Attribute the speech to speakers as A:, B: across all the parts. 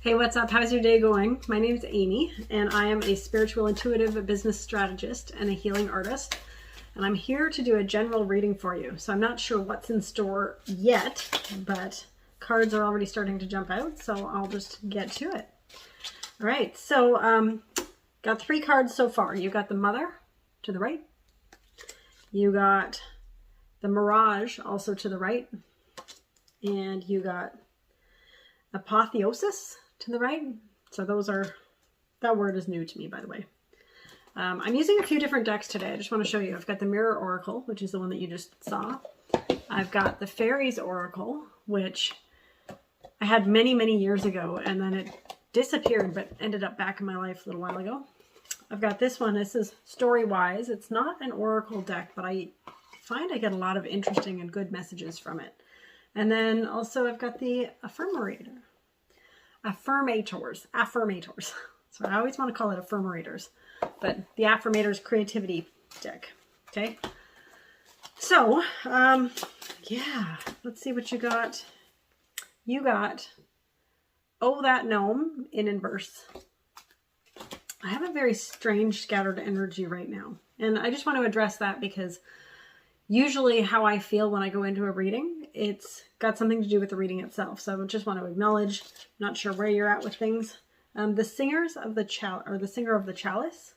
A: Hey, what's up? How's your day going? My name is Amy, and I am a spiritual intuitive business strategist and a healing artist. And I'm here to do a general reading for you. So I'm not sure what's in store yet, but cards are already starting to jump out, so I'll just get to it. All right, so got 3 cards so far. You got the Mother to the right. You got the Mirage also to the right. And you got Apotheosis to the right. So that word is new to me, by the way. I'm using a few different decks today. I just want to show you. I've got the Mirror Oracle, which is the one that you just saw. I've got the Fairies Oracle, which I had many, many years ago, and then it disappeared, but ended up back in my life a little while ago. I've got this one. This is Storywise. It's not an Oracle deck, but I find I get a lot of interesting and good messages from it. And then also I've got the Affirmators. So I always want to call it Affirmators, but the Affirmators Creativity deck. Okay. So, yeah, let's see what you got. You got Oh That Gnome in inverse. I have a very strange scattered energy right now. And I just want to address that because usually how I feel when I go into a reading, it's got something to do with the reading itself. So I just want to acknowledge, not sure where you're at with things. The Singer of the Chalice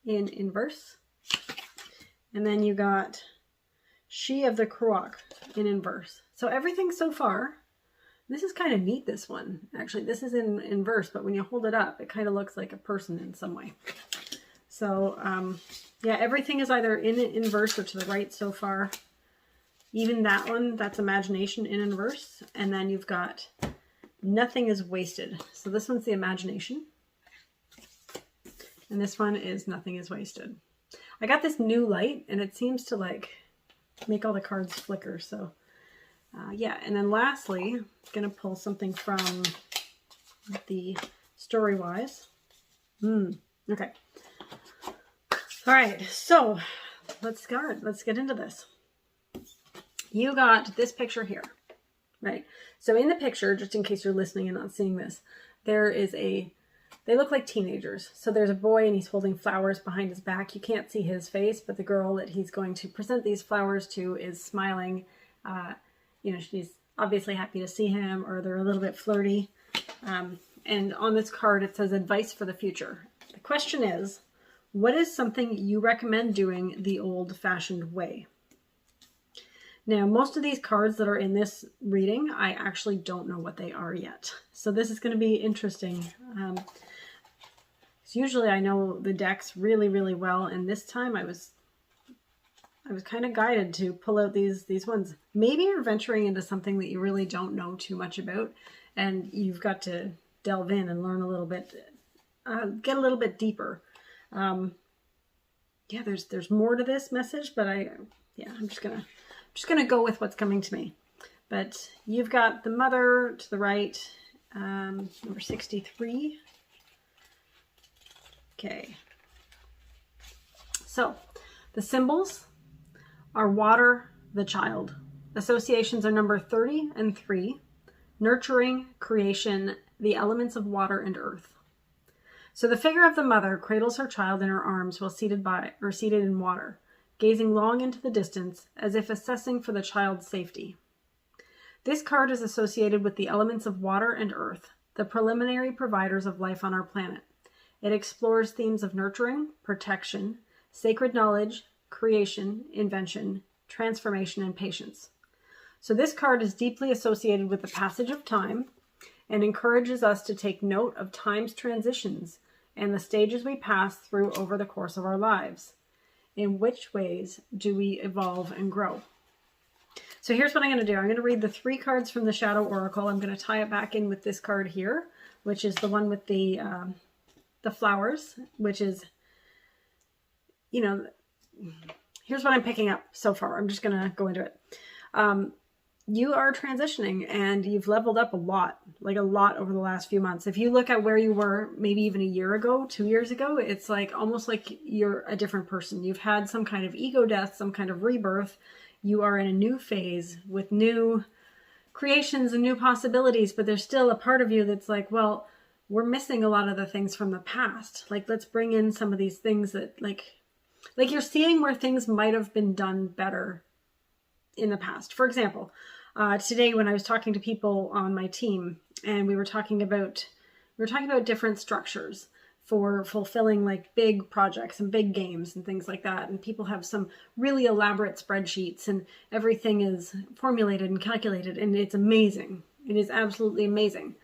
A: in inverse. And then you got She of the Croak in inverse. So everything so far, this is kind of neat, this one. Actually, this is in inverse, but when you hold it up, it kind of looks like a person in some way. So, yeah, everything is either in inverse or to the right so far. Even that one, that's Imagination in inverse. And then you've got Nothing is Wasted. So this one's the Imagination. And this one is Nothing is Wasted. I got this new light, and it seems to, like, make all the cards flicker. So, yeah. And then lastly, I'm going to pull something from the Storywise. Okay. All right, so let's start. Let's get into this. You got this picture here, right? So in the picture, just in case you're listening and not seeing this, they look like teenagers. So there's a boy and he's holding flowers behind his back. You can't see his face, but the girl that he's going to present these flowers to is smiling. You know, she's obviously happy to see him, or they're a little bit flirty. And on this card, it says advice for the future. The question is, what is something you recommend doing the old-fashioned way? Now, most of these cards that are in this reading, I actually don't know what they are yet. So this is going to be interesting. Usually I know the decks really, really well, and this time I was kind of guided to pull out these ones. Maybe you're venturing into something that you really don't know too much about, and you've got to delve in and learn a little bit, get a little bit deeper. Yeah, there's more to this message, but I'm just gonna go with what's coming to me. But you've got the Mother to the right, number 63. Okay. So the symbols are water, the child. Associations are number 30 and 3. Nurturing, creation, the elements of water and earth. So the figure of the mother cradles her child in her arms while seated in water, gazing long into the distance as if assessing for the child's safety. This card is associated with the elements of water and earth, the preliminary providers of life on our planet. It explores themes of nurturing, protection, sacred knowledge, creation, invention, transformation, and patience. So this card is deeply associated with the passage of time and encourages us to take note of time's transitions and the stages we pass through over the course of our lives. In which ways do we evolve and grow? So here's what I'm going to do. I'm going to read the 3 cards from the Shadow Oracle. I'm going to tie it back in with this card here, which is the one with the flowers, which is, you know, here's what I'm picking up so far. I'm just going to go into it. You are transitioning and you've leveled up a lot over the last few months. If you look at where you were maybe even a year ago, 2 years ago, it's like almost like you're a different person. You've had some kind of ego death, some kind of rebirth. You are in a new phase with new creations and new possibilities, but there's still a part of you that's like, well, we're missing a lot of the things from the past. Like, let's bring in some of these things that like you're seeing where things might have been done better in the past. For example, today when I was talking to people on my team, and we were talking about different structures for fulfilling like big projects and big games and things like that. And people have some really elaborate spreadsheets and everything is formulated and calculated, and it's amazing. It is absolutely amazing.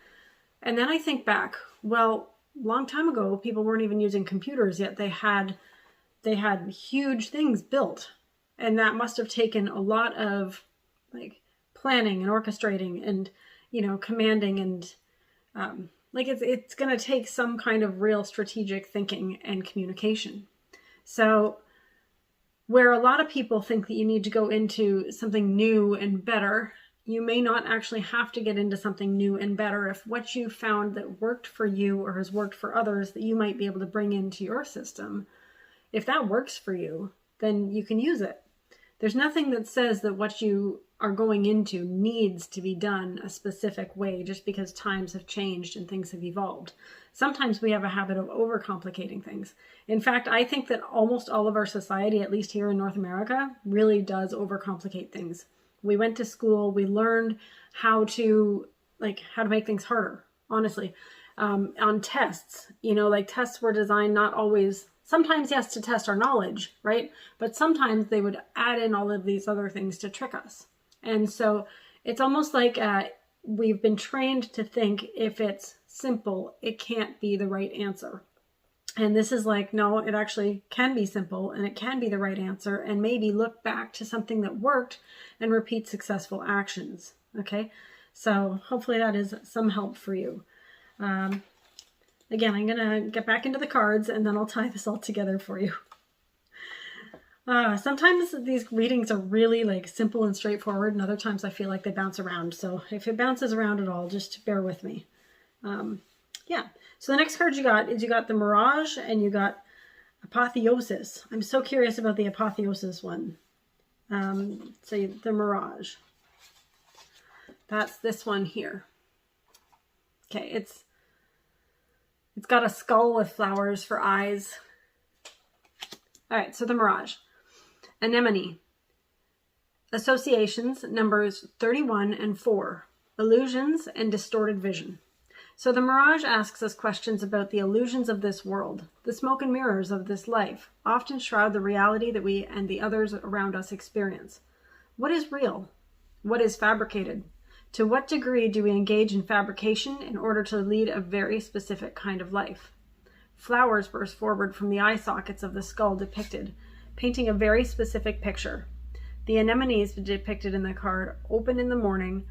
A: And then I think back, well, long time ago, people weren't even using computers yet. They had huge things built, and that must have taken a lot of like planning and orchestrating and, you know, commanding and, like it's going to take some kind of real strategic thinking and communication. So where a lot of people think that you need to go into something new and better, you may not actually have to get into something new and better if what you found that worked for you or has worked for others that you might be able to bring into your system, if that works for you, then you can use it. There's nothing that says that what you are going into needs to be done a specific way just because times have changed and things have evolved. Sometimes we have a habit of overcomplicating things. In fact, I think that almost all of our society, at least here in North America, really does overcomplicate things. We went to school, we learned how to make things harder, honestly. On tests, you know, like tests were designed not always, sometimes yes, to test our knowledge, right? But sometimes they would add in all of these other things to trick us. And so it's almost like we've been trained to think if it's simple, it can't be the right answer. And this is like, no, it actually can be simple and it can be the right answer, and maybe look back to something that worked and repeat successful actions. Okay, so hopefully that is some help for you. Again, I'm going to get back into the cards and then I'll tie this all together for you. Sometimes these readings are really like simple and straightforward, and other times I feel like they bounce around. So if it bounces around at all, just bear with me. Yeah. So the next card you got the Mirage and you got Apotheosis. I'm so curious about the Apotheosis one. So the Mirage. That's this one here. Okay, it's got a skull with flowers for eyes. All right, so the Mirage. Anemone. Associations, numbers 31 and 4. Illusions and distorted vision. So the Mirage asks us questions about the illusions of this world. The smoke and mirrors of this life often shroud the reality that we and the others around us experience. What is real? What is fabricated? To what degree do we engage in fabrication in order to lead a very specific kind of life? Flowers burst forward from the eye sockets of the skull depicted, painting a very specific picture. The anemones depicted in the card open in the morning,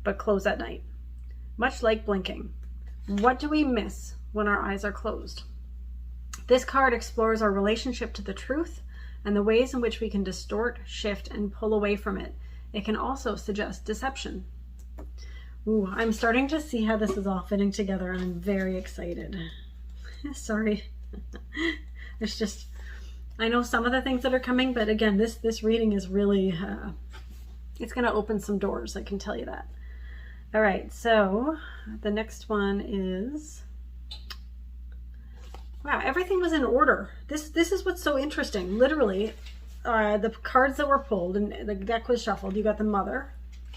A: but close at night. Much like blinking. What do we miss when our eyes are closed? This card explores our relationship to the truth and the ways in which we can distort, shift, and pull away from it. It can also suggest deception. Ooh, I'm starting to see how this is all fitting together, and I'm very excited. Sorry. It's just, I know some of the things that are coming, but again, this reading is really, it's going to open some doors, I can tell you that. All right, so the next one is, wow, everything was in order. This is what's so interesting. Literally, the cards that were pulled and the deck was shuffled. You got the Mother.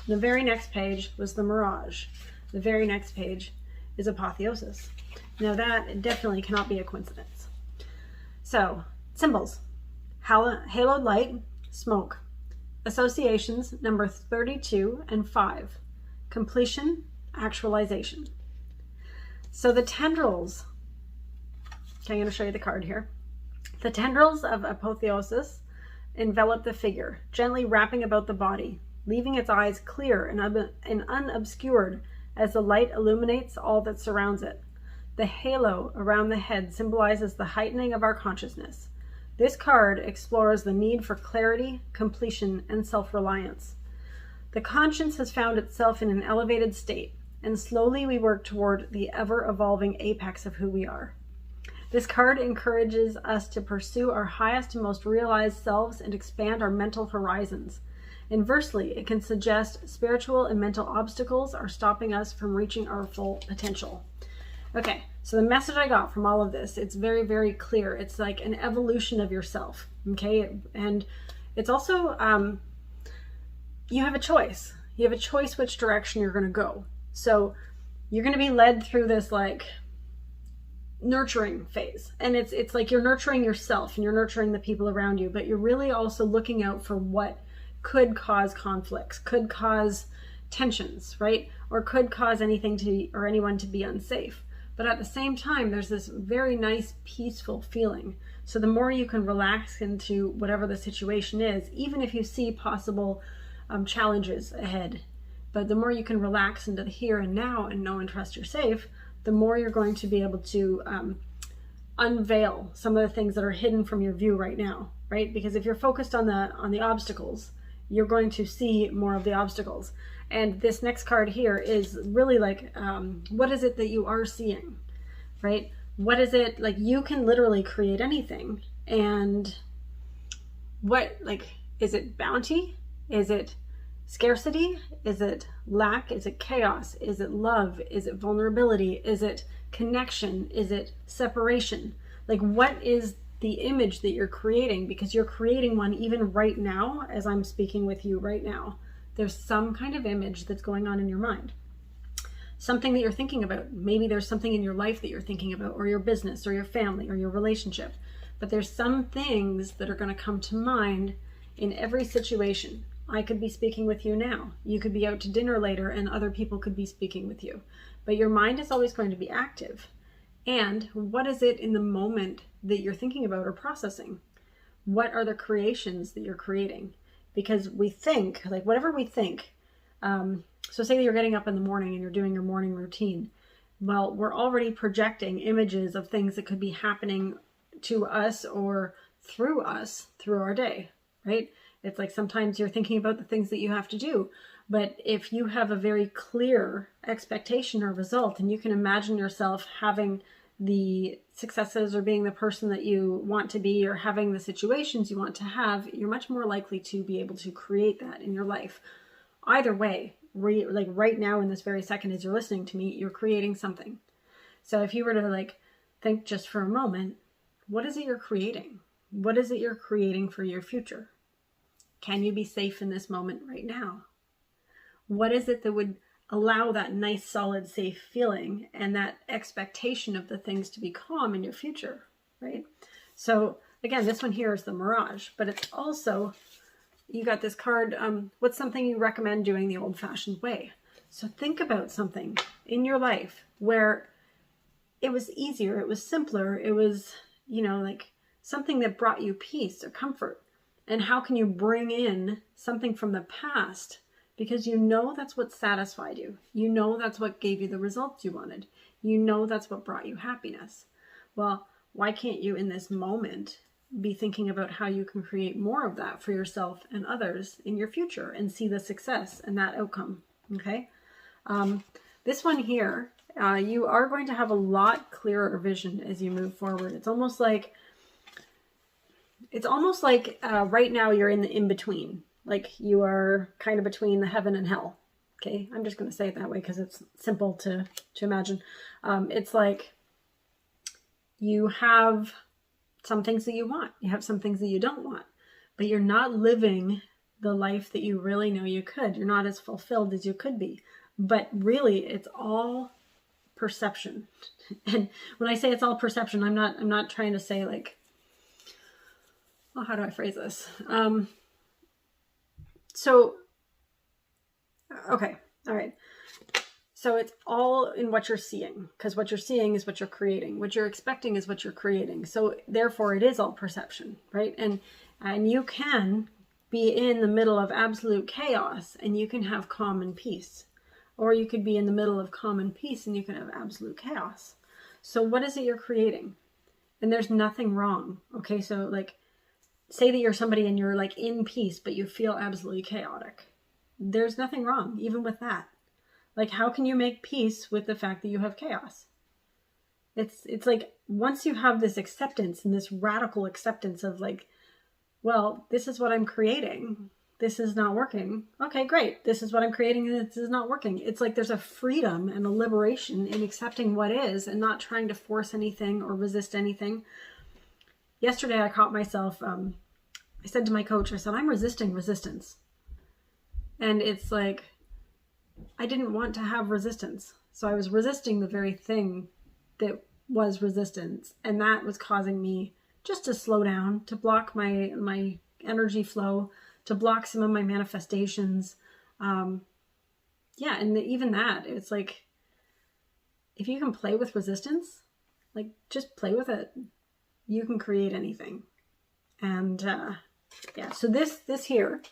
A: The very next page was the Mirage. The very next page is Apotheosis. Now that definitely cannot be a coincidence. So, symbols. Haloed light, smoke. Associations, number 32 and 5. Completion, actualization. So the tendrils, okay, I'm going to show you the card here. The tendrils of Apotheosis envelop the figure, gently wrapping about the body, leaving its eyes clear and unobscured as the light illuminates all that surrounds it. The halo around the head symbolizes the heightening of our consciousness. This card explores the need for clarity, completion, and self-reliance. The conscience has found itself in an elevated state, and slowly we work toward the ever-evolving apex of who we are. This card encourages us to pursue our highest and most realized selves and expand our mental horizons. Inversely, it can suggest spiritual and mental obstacles are stopping us from reaching our full potential. Okay, so the message I got from all of this, it's very, very clear. It's like an evolution of yourself, okay? And it's also, you have a choice. You have a choice which direction you're going to go. So you're going to be led through this like nurturing phase. And it's like you're nurturing yourself and you're nurturing the people around you, but you're really also looking out for what could cause conflicts, could cause tensions, right? Or could cause anything to, or anyone to be unsafe. But at the same time, there's this very nice, peaceful feeling. So the more you can relax into whatever the situation is, even if you see possible challenges ahead, but the more you can relax into the here and now and know and trust you're safe, the more you're going to be able to unveil some of the things that are hidden from your view right now, right? Because if you're focused on the obstacles, you're going to see more of the obstacles. And this next card here is really like, what is it that you are seeing, right? What is it, like you can literally create anything. And what, like, is it bounty? Is it scarcity? Is it lack? Is it chaos? Is it love? Is it vulnerability? Is it connection? Is it separation? Like, what is the image that you're creating? Because you're creating one even right now, as I'm speaking with you right now. There's some kind of image that's going on in your mind. Something that you're thinking about. Maybe there's something in your life that you're thinking about, or your business, or your family, or your relationship. But there's some things that are going to come to mind in every situation. I could be speaking with you now. You could be out to dinner later and other people could be speaking with you. But your mind is always going to be active. And what is it in the moment that you're thinking about or processing? What are the creations that you're creating? Because we think, like whatever we think, so say that you're getting up in the morning and you're doing your morning routine. Well, we're already projecting images of things that could be happening to us or through us through our day, right? It's like sometimes you're thinking about the things that you have to do. But if you have a very clear expectation or result, and you can imagine yourself having the successes or being the person that you want to be or having the situations you want to have, you're much more likely to be able to create that in your life. Either way, like right now in this very second as you're listening to me, you're creating something. So if you were to like think just for a moment, what is it you're creating? What is it you're creating for your future? Can you be safe in this moment right now? What is it that would allow that nice, solid, safe feeling and that expectation of the things to be calm in your future, right? So again, this one here is the Mirage, but it's also, you got this card, what's something you recommend doing the old-fashioned way? So think about something in your life where it was easier, it was simpler, it was, you know, like something that brought you peace or comfort. And how can you bring in something from the past? Because you know that's what satisfied you. You know that's what gave you the results you wanted. You know that's what brought you happiness. Well, why can't you in this moment be thinking about how you can create more of that for yourself and others in your future and see the success and that outcome, okay? This one here, you are going to have a lot clearer vision as you move forward. It's almost like right now you're in the in-between. Like you are kind of between the heaven and hell. Okay, I'm just going to say it that way because it's simple to imagine. It's like you have some things that you want. You have some things that you don't want. But you're not living the life that you really know you could. You're not as fulfilled as you could be. But really, it's all perception. And when I say it's all perception, I'm not trying to say like, well, how do I phrase this? Okay, all right. So it's all in what you're seeing, because what you're seeing is what you're creating. What you're expecting is what you're creating. So therefore it is all perception, right? And you can be in the middle of absolute chaos and you can have calm and peace. Or you could be in the middle of calm and peace and you can have absolute chaos. So what is it you're creating? And there's nothing wrong, okay? So like, say that you're somebody and you're like in peace, but you feel absolutely chaotic. There's nothing wrong, even with that. Like, how can you make peace with the fact that you have chaos? It's like, once you have this acceptance and this radical acceptance of like, well, this is what I'm creating. this is not working. Okay, great. This is what I'm creating and this is not working. It's like there's a freedom and a liberation in accepting what is and not trying to force anything or resist anything. Yesterday I caught myself, I said to my coach, I said, I'm resisting resistance. And it's like, I didn't want to have resistance. So I was resisting the very thing that was resistance. And that was causing me just to slow down, to block my energy flow, to block some of my manifestations. And even that, it's like, if you can play with resistance, like just play with it. You can create anything. And so this here,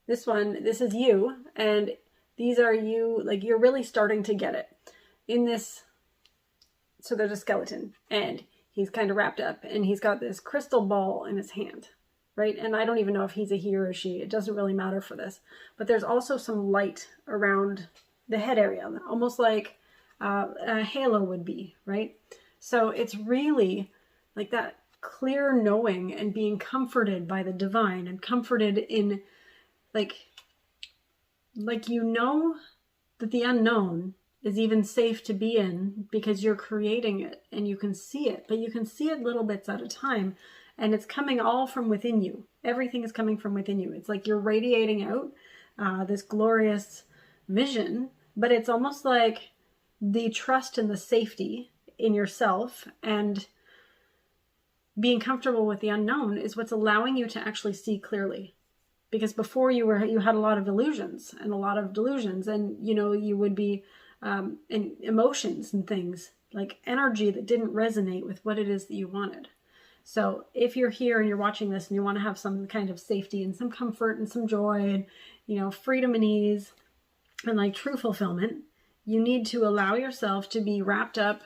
A: this one, this is you, and these are you, like you're really starting to get it in this. So there's a skeleton and he's kind of wrapped up and he's got this crystal ball in his hand, right? And I don't even know if he's a he or a she. It doesn't really matter for this, but there's also some light around the head area, almost like a halo would be, right? So it's really like that clear knowing and being comforted by the divine and comforted in like you know that the unknown is even safe to be in because you're creating it and you can see it, but you can see it little bits at a time and it's coming all from within you. Everything is coming from within you. It's like you're radiating out this glorious vision, but it's almost like the trust and the safety in yourself and being comfortable with the unknown is what's allowing you to actually see clearly. Because before you had a lot of illusions and a lot of delusions, and you would be in emotions and things like energy that didn't resonate with what it is that you wanted. So if you're here and you're watching this and you want to have some kind of safety and some comfort and some joy and freedom and ease and like true fulfillment, you need to allow yourself to be wrapped up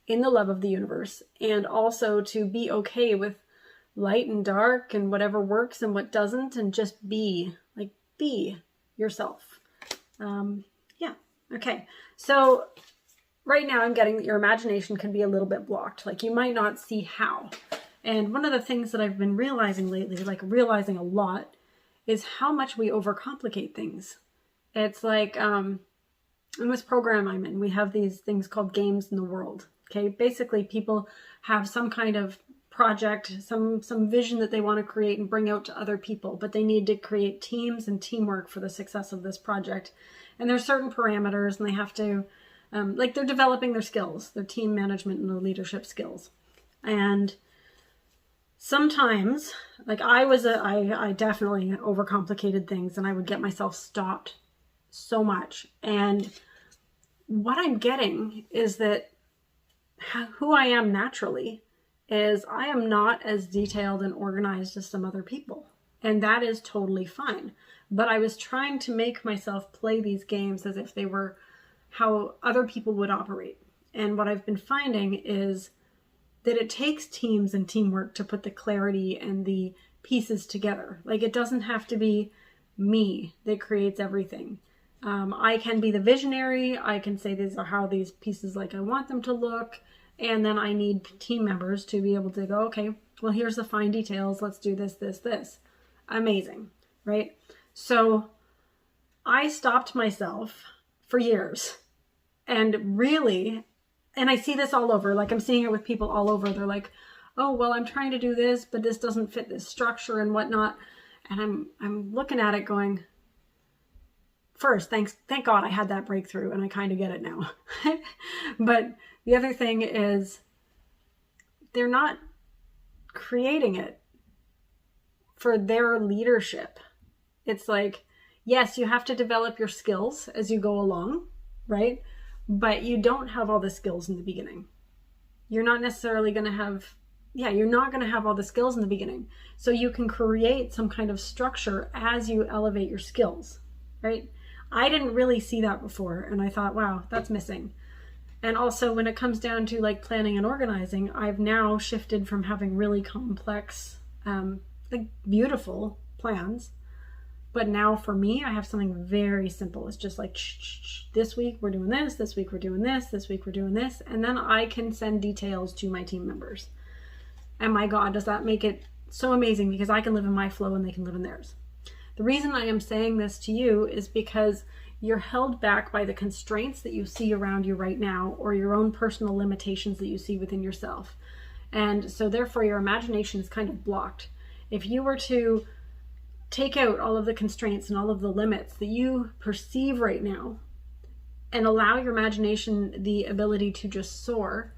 A: in the love of the universe and also to be okay with light and dark and whatever works and what doesn't, and just be yourself. Okay. So right now I'm getting that your imagination can be a little bit blocked. Like you might not see how. And one of the things that I've been realizing lately, like realizing a lot, is how much we overcomplicate things. It's like, in this program I'm in, we have these things called games in the world. Okay. Basically people have some kind of project, some vision that they want to create and bring out to other people, but they need to create teams and teamwork for the success of this project. And there's certain parameters and they have to, they're developing their skills, their team management and their leadership skills. And sometimes, like I definitely overcomplicated things and I would get myself stopped so much. And what I'm getting is that who I am naturally is I am not as detailed and organized as some other people. And that is totally fine. But I was trying to make myself play these games as if they were how other people would operate. And what I've been finding is that it takes teams and teamwork to put the clarity and the pieces together. Like it doesn't have to be me that creates everything. I can be the visionary. I can say these are how these pieces like I want them to look. And then I need team members to be able to go, okay, well, here's the fine details. Let's do this, this, this. Amazing, right? So I stopped myself for years and really, and I see this all over, like I'm seeing it with people all over. They're like, oh, well, I'm trying to do this, but this doesn't fit this structure and whatnot. And I'm looking at it going, first, thank God I had that breakthrough and I kind of get it now. But the other thing is they're not creating it for their leadership. It's like, yes, you have to develop your skills as you go along, right? But you don't have all the skills in the beginning. You're not necessarily going to have, you're not going to have all the skills in the beginning. So you can create some kind of structure as you elevate your skills, right? I didn't really see that before. And I thought, wow, that's missing. And also when it comes down to like planning and organizing, I've now shifted from having really complex, like beautiful plans. But now for me, I have something very simple. It's just like, this week we're doing this week we're doing this week we're doing this. And then I can send details to my team members. And my God, does that make it so amazing because I can live in my flow and they can live in theirs. The reason I am saying this to you is because you're held back by the constraints that you see around you right now, or your own personal limitations that you see within yourself. And so therefore your imagination is kind of blocked. If you were to take out all of the constraints and all of the limits that you perceive right now and allow your imagination the ability to just soar,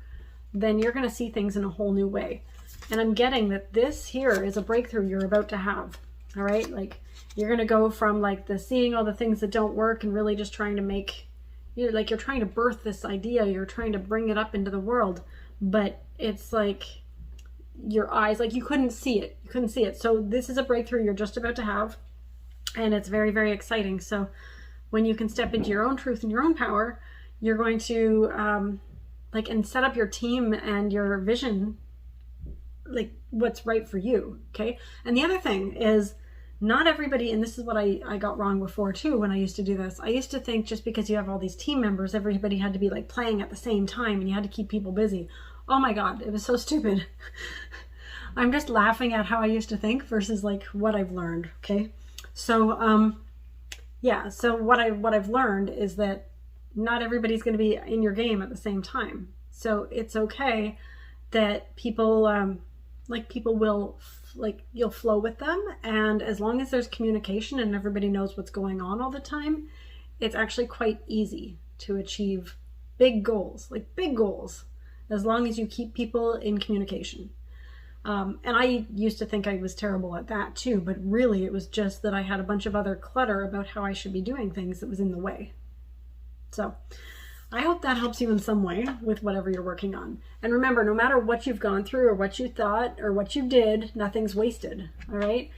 A: then you're going to see things in a whole new way. And I'm getting that this here is a breakthrough you're about to have. All right, like you're going to go from like the seeing all the things that don't work and really just trying to make, you're trying to birth this idea, you're trying to bring it up into the world, but it's like your eyes, like you couldn't see it. So this is a breakthrough you're just about to have, and it's very, very exciting. So when you can step into your own truth and your own power, you're going to and set up your team and your vision, like what's right for you. Okay. And the other thing is, not everybody, and this is what I got wrong before too when I used to do this. I used to think just because you have all these team members, everybody had to be like playing at the same time and you had to keep people busy. Oh my God, it was so stupid. I'm just laughing at how I used to think versus like what I've learned. Okay. So, so what I've learned is that not everybody's going to be in your game at the same time. So it's okay that people, will, you'll flow with them. And as long as there's communication and everybody knows what's going on all the time, it's actually quite easy to achieve big goals, as long as you keep people in communication. And I used to think I was terrible at that too, but really it was just that I had a bunch of other clutter about how I should be doing things that was in the way. So I hope that helps you in some way with whatever you're working on. And remember, no matter what you've gone through or what you thought or what you did, nothing's wasted. All right.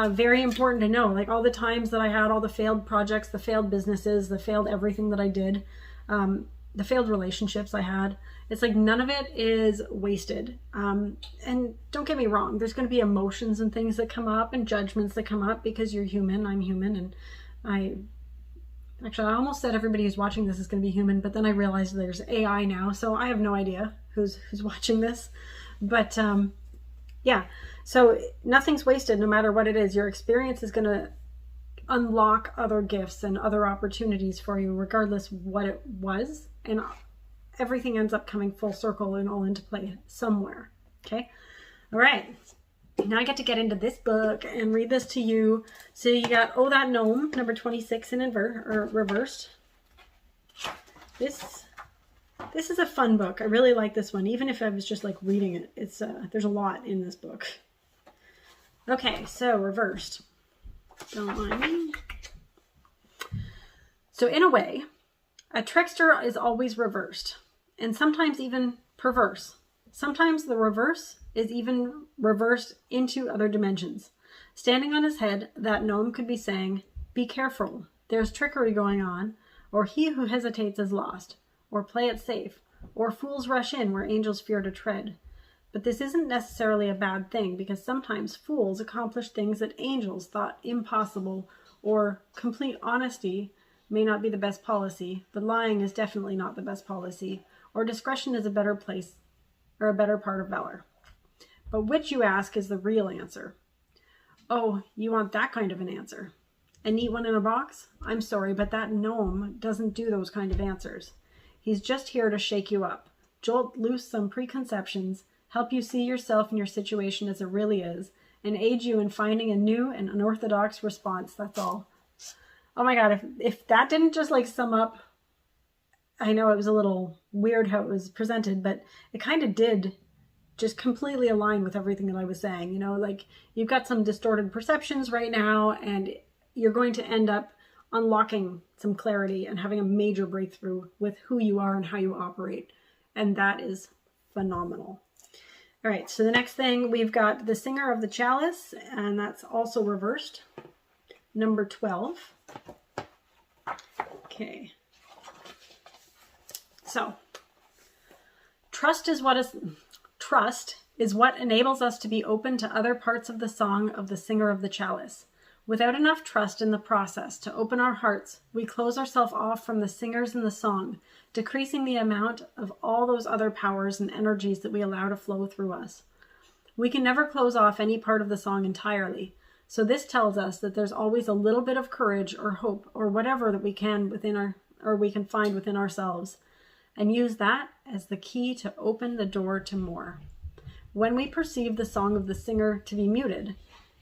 A: Very important to know, like all the times that I had all the failed projects, the failed businesses, the failed everything that I did, the failed relationships I had, it's like none of it is wasted. And don't get me wrong, there's going to be emotions and things that come up and judgments that come up because you're human, I'm human, and I almost said everybody who's watching this is going to be human, but then I realized there's AI now, so I have no idea who's watching this. But so nothing's wasted no matter what it is. Your experience is going to unlock other gifts and other opportunities for you, regardless what it was, and everything ends up coming full circle and all into play somewhere. Okay. All right. Now I get to get into this book and read this to you. So you got Oh That Gnome, number 26 in reversed. This is a fun book. I really like this one, even if I was just like reading it. It's there's a lot in this book. Okay, so reversed. Don't mind me. So in a way, a trickster is always reversed, and sometimes even perverse. Sometimes the reverse is even reversed into other dimensions. Standing on his head, that gnome could be saying, "Be careful, there's trickery going on," or "He who hesitates is lost," or "Play it safe," or "Fools rush in where angels fear to tread." But this isn't necessarily a bad thing, because sometimes fools accomplish things that angels thought impossible, or complete honesty may not be the best policy, but lying is definitely not the best policy, or discretion is a better place, or a better part of valor. But which, you ask, is the real answer? Oh, you want that kind of an answer? A neat one in a box? I'm sorry, but that gnome doesn't do those kind of answers. He's just here to shake you up, jolt loose some preconceptions, help you see yourself and your situation as it really is, and aid you in finding a new and unorthodox response. That's all. Oh my God, if that didn't just like sum up, I know it was a little weird how it was presented, but it kind of did just completely align with everything that I was saying. You know, like you've got some distorted perceptions right now, and you're going to end up unlocking some clarity and having a major breakthrough with who you are and how you operate. And that is phenomenal. All right, so the next thing, we've got the Singer of the Chalice, and that's also reversed. Number 12. Okay. So, trust is what enables us to be open to other parts of the song of the Singer of the Chalice. Without enough trust in the process to open our hearts, we close ourselves off from the singers in the song, decreasing the amount of all those other powers and energies that we allow to flow through us. We can never close off any part of the song entirely, So this tells us that there's always a little bit of courage or hope or whatever that we can find within ourselves, and use that as the key to open the door to more. When we perceive the song of the singer to be muted,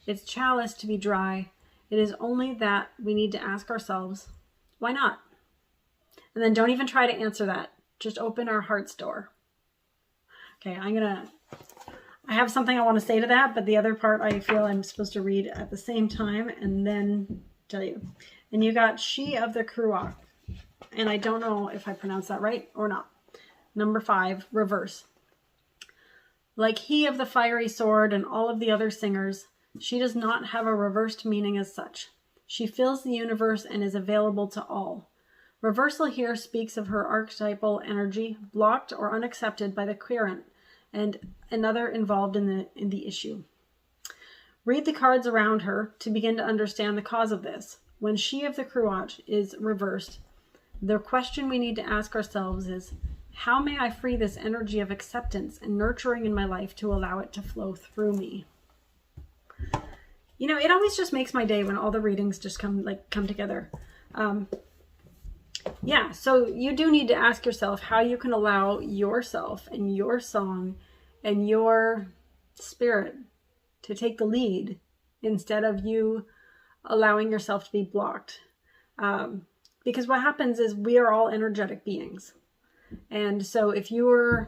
A: its chalice to be dry, it is only that we need to ask ourselves, why not? And then don't even try to answer that. Just open our heart's door. Okay, I have something I want to say to that, but the other part I feel I'm supposed to read at the same time and then tell you. And you got She of the Cruach. And I don't know if I pronounced that right or not. Number 5, reverse. Like he of the fiery sword and all of the other singers, she does not have a reversed meaning as such. She fills the universe and is available to all. Reversal here speaks of her archetypal energy, blocked or unaccepted by the querent, and another involved in the issue. Read the cards around her to begin to understand the cause of this. When She of the Cruach is reversed, the question we need to ask ourselves is, how may I free this energy of acceptance and nurturing in my life to allow it to flow through me? You know, it always just makes my day when all the readings just come together. Yeah, so you do need to ask yourself how you can allow yourself and your song and your spirit to take the lead instead of you allowing yourself to be blocked. Because what happens is we are all energetic beings. And so if you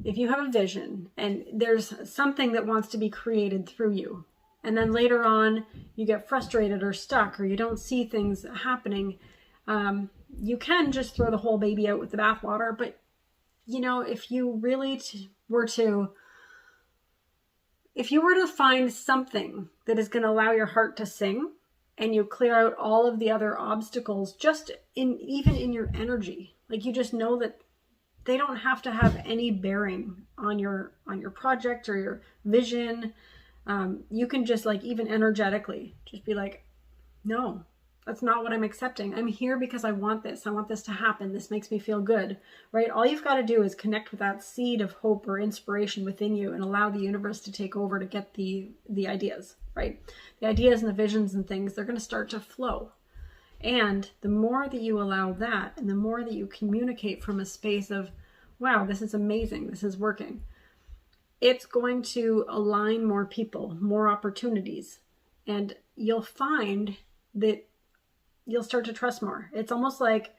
A: have a vision and there's something that wants to be created through you, and then later on you get frustrated or stuck or you don't see things happening, you can just throw the whole baby out with the bathwater. But, you know, if you really were to find something that is going to allow your heart to sing, and you clear out all of the other obstacles just even in your energy, like you just know that they don't have to have any bearing on your project or your vision. You can just, like, even energetically just be like, no, that's not what I'm accepting. I'm here because I want this. I want this to happen. This makes me feel good, right? All you've got to do is connect with that seed of hope or inspiration within you and allow the universe to take over to get the ideas, right? The ideas and the visions and things, they're going to start to flow. And the more that you allow that, and the more that you communicate from a space of, wow, this is amazing, this is working, it's going to align more people, more opportunities. And you'll find that you'll start to trust more. It's almost like,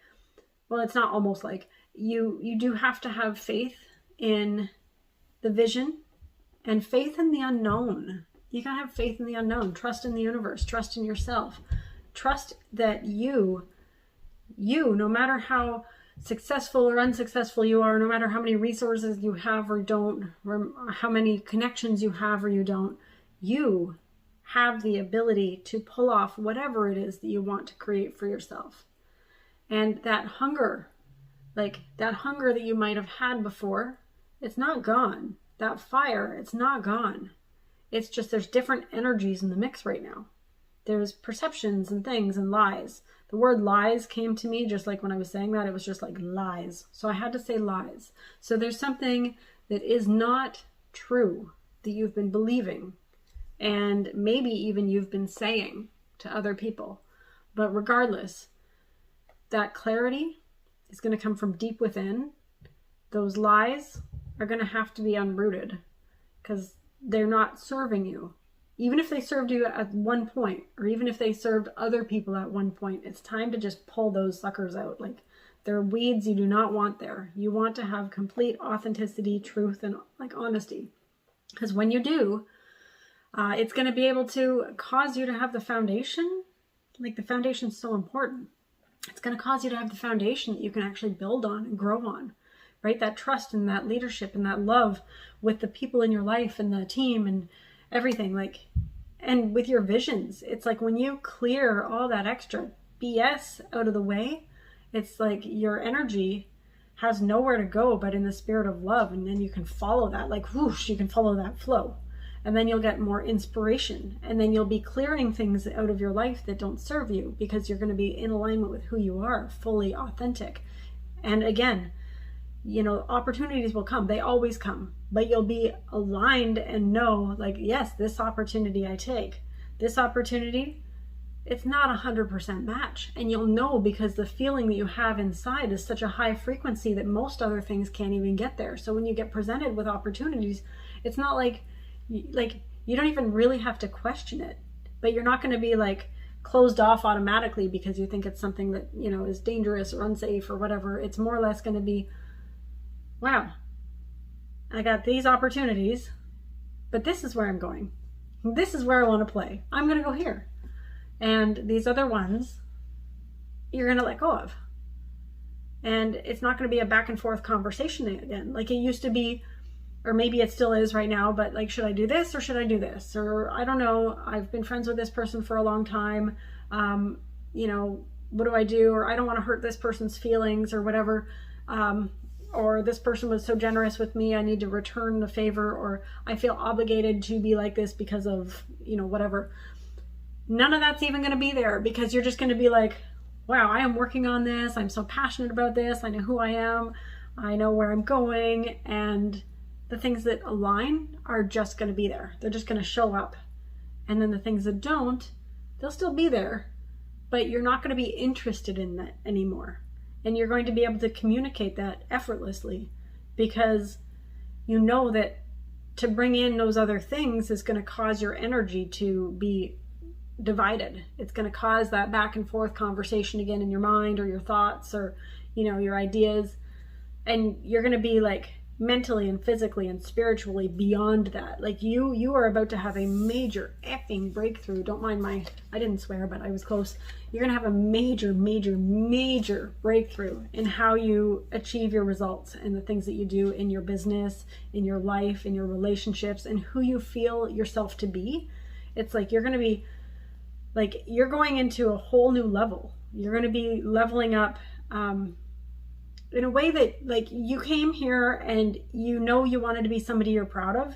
A: well, it's not almost like, you do have to have faith in the vision and faith in the unknown. You gotta have faith in the unknown, trust in the universe, trust in yourself, trust that you, no matter how successful or unsuccessful you are, no matter how many resources you have or don't, or how many connections you have or you don't, you have the ability to pull off whatever it is that you want to create for yourself. And that hunger, like that hunger that you might have had before, it's not gone. That fire, it's not gone. It's just there's different energies in the mix right now. There's perceptions and things and lies. The word lies came to me just like when I was saying that, it was just like lies. So I had to say lies. So there's something that is not true that you've been believing, and maybe even you've been saying to other people. But regardless, that clarity is going to come from deep within. Those lies are going to have to be unrooted because they're not serving you. Even if they served you at one point, or even if they served other people at one point, it's time to just pull those suckers out. Like, they're weeds you do not want there. You want to have complete authenticity, truth, and like honesty. Because when you do, it's going to be able to cause you to have the foundation. Like, the foundation's so important. It's going to cause you to have the foundation that you can actually build on and grow on, right? That trust and that leadership and that love with the people in your life and the team and everything, like, and with your visions. It's like when you clear all that extra BS out of the way, it's like your energy has nowhere to go but in the spirit of love, and then you can follow that, like whoosh, you can follow that flow, and then you'll get more inspiration, and then you'll be clearing things out of your life that don't serve you because you're going to be in alignment with who you are, fully authentic. And again, you know, opportunities will come. They always come, but you'll be aligned and know, like, yes, this opportunity I take. This opportunity, it's not 100% match. And you'll know because the feeling that you have inside is such a high frequency that most other things can't even get there. So when you get presented with opportunities, it's not like you don't even really have to question it, but you're not going to be like closed off automatically because you think it's something that, you know, is dangerous or unsafe or whatever. It's more or less going to be, wow, I got these opportunities, but this is where I'm going. This is where I want to play. I'm going to go here. And these other ones, you're going to let go of. And it's not going to be a back and forth conversation again. Like it used to be, or maybe it still is right now, but like, should I do this or should I do this? Or I don't know, I've been friends with this person for a long time. You know, what do I do? Or I don't want to hurt this person's feelings or whatever. Or this person was so generous with me, I need to return the favor, or I feel obligated to be like this because of, you know, whatever. None of that's even going to be there because you're just going to be like, wow, I am working on this. I'm so passionate about this. I know who I am. I know where I'm going. And the things that align are just going to be there. They're just going to show up. And then the things that don't, they'll still be there, but you're not going to be interested in that anymore. And you're going to be able to communicate that effortlessly because you know that to bring in those other things is going to cause your energy to be divided. It's going to cause that back and forth conversation again in your mind or your thoughts or, you know, your ideas. And you're going to be like mentally and physically and spiritually beyond that. Like you are about to have a major effing breakthrough. Don't mind I didn't swear, but I was close. You're going to have a major breakthrough in how you achieve your results and the things that you do in your business, in your life, in your relationships, and who you feel yourself to be. It's like you're going to be like, you're going into a whole new level. You're going to be leveling up in a way that, like, you came here and you know you wanted to be somebody you're proud of,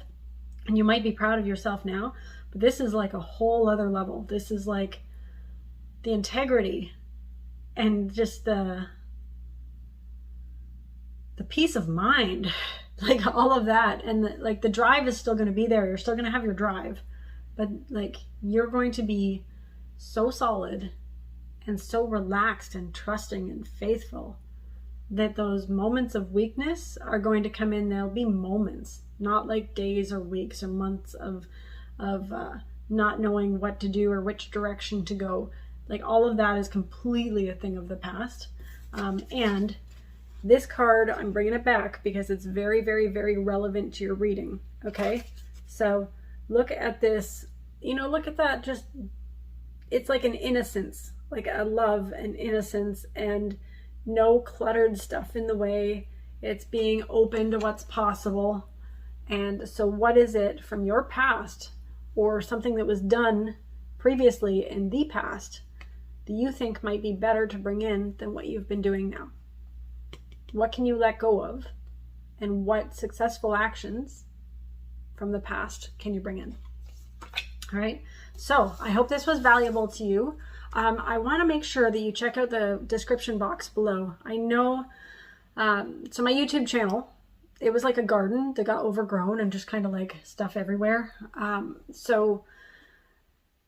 A: and you might be proud of yourself now, but this is like a whole other level. This is like the integrity and just the peace of mind, like all of that. And like the drive is still going to be there. You're still going to have your drive, but like you're going to be so solid and so relaxed and trusting and faithful that those moments of weakness are going to come in. There'll be moments, not like days or weeks or months of not knowing what to do or which direction to go. Like all of that is completely a thing of the past. And this card, I'm bringing it back because it's very, very, very relevant to your reading. Okay. So look at this, you know, look at that. Just, it's like an innocence, like a love and innocence and no cluttered stuff in the way. It's being open to what's possible. And so what is it from your past or something that was done previously in the past that you think might be better to bring in than what you've been doing now? What can you let go of? And what successful actions from the past can you bring in? All right. So I hope this was valuable to you. I want to make sure that you check out the description box below. I know, so my YouTube channel, it was like a garden that got overgrown and just kind of like stuff everywhere. So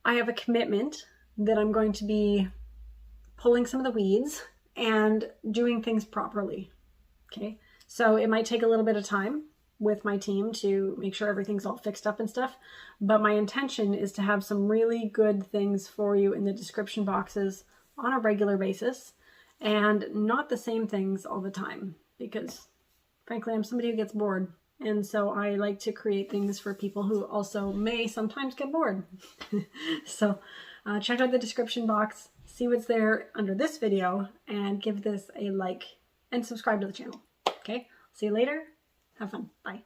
A: I have a commitment that I'm going to be pulling some of the weeds and doing things properly. Okay. So it might take a little bit of time with my team to make sure everything's all fixed up and stuff. But my intention is to have some really good things for you in the description boxes on a regular basis and not the same things all the time because frankly, I'm somebody who gets bored. And so I like to create things for people who also may sometimes get bored. So check out the description box, see what's there under this video, and give this a like and subscribe to the channel. Okay, see you later. Have fun. Bye.